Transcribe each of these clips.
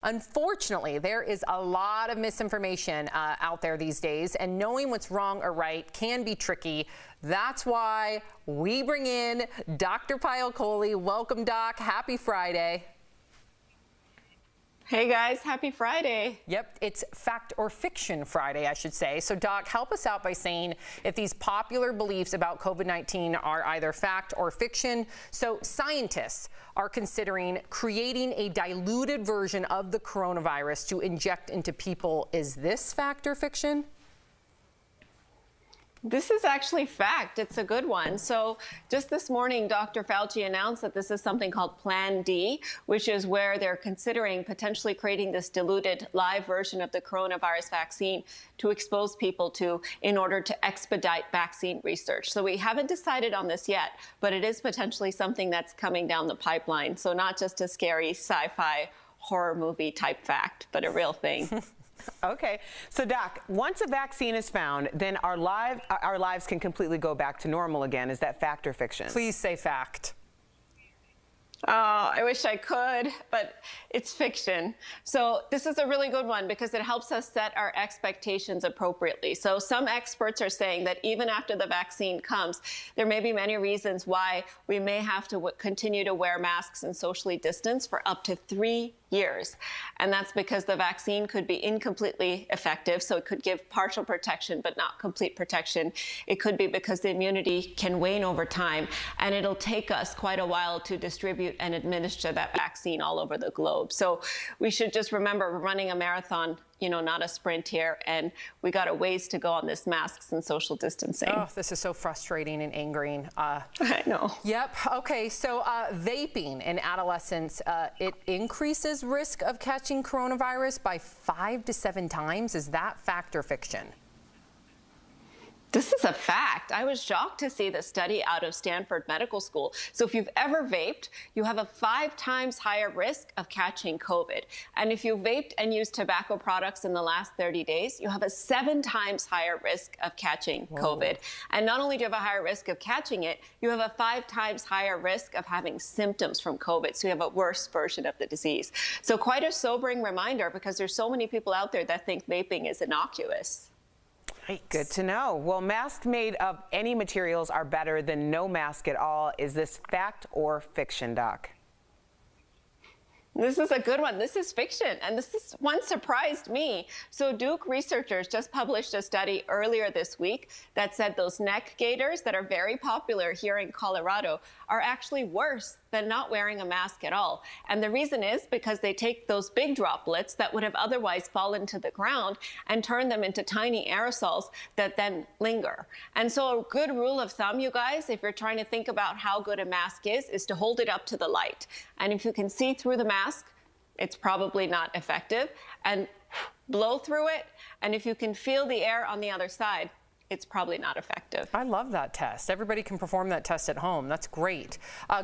Unfortunately, there is a lot of misinformation out there these days, and knowing what's wrong or right can be tricky. That's why we bring in Dr. Kohli. Welcome, Doc. Happy Friday. Hey guys, happy Friday. Yep, it's Fact or Fiction Friday, I should say. So Doc, help us out by saying if these popular beliefs about COVID-19 are either fact or fiction. So scientists are considering creating a diluted version of the coronavirus to inject into people. Is this fact or fiction? This is actually fact. It's a good one. So just this morning, Dr. Fauci announced that this is something called Plan D, which is where they're considering potentially creating this diluted live version of the coronavirus vaccine to expose people to in order to expedite vaccine research. So we haven't decided on this yet, but it is potentially something that's coming down the pipeline. So not just a scary sci-fi horror movie type fact, but a real thing. Okay, so Doc, once a vaccine is found, then our lives can completely go back to normal again. Is that fact or fiction? Please say fact. Oh, I wish I could, but it's fiction. So this is a really good one because it helps us set our expectations appropriately. So some experts are saying that even after the vaccine comes, there may be many reasons why we may have to continue to wear masks and socially distance for up to 3 years. And that's because the vaccine could be incompletely effective. So it could give partial protection, but not complete protection. It could be because the immunity can wane over time, and it'll take us quite a while to distribute and administer that vaccine all over the globe. So we should just remember we're running a marathon, not a sprint here, and we got a ways to go on this masks and social distancing. Oh, this is so frustrating and angering. I know. Yep. Okay. So vaping in adolescents, it increases risk of catching coronavirus by 5 to 7 times. Is that fact or fiction? This is a fact. I was shocked to see the study out of Stanford Medical School. So if you've ever vaped, you have a 5 times higher risk of catching COVID. And if you vaped and used tobacco products in the last 30 days, you have a 7 times higher risk of catching COVID. And not only do you have a higher risk of catching it, you have a 5 times higher risk of having symptoms from COVID. So you have a worse version of the disease. So quite a sobering reminder, because there's so many people out there that think vaping is innocuous. Good to know. Well, masks made of any materials are better than no mask at all. Is this fact or fiction, Doc? This is a good one. This is fiction, and this one surprised me. So Duke researchers just published a study earlier this week that said those neck gaiters that are very popular here in Colorado are actually worse than not wearing a mask at all. And the reason is because they take those big droplets that would have otherwise fallen to the ground and turn them into tiny aerosols that then linger. And so a good rule of thumb, you guys, if you're trying to think about how good a mask is to hold it up to the light. And if you can see through the mask, it's probably not effective. And blow through it, and if you can feel the air on the other side, it's probably not effective. I love that test. Everybody can perform that test at home. That's great.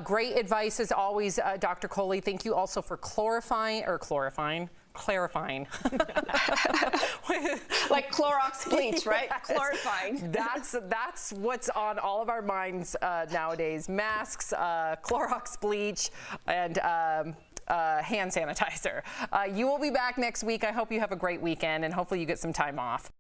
Great advice as always, Dr. Kohli. Thank you also for clarifying. Like Clorox bleach, right? Yes. Clarifying. That's what's on all of our minds nowadays. Masks, Clorox bleach, and hand sanitizer. You will be back next week. I hope you have a great weekend, and hopefully you get some time off.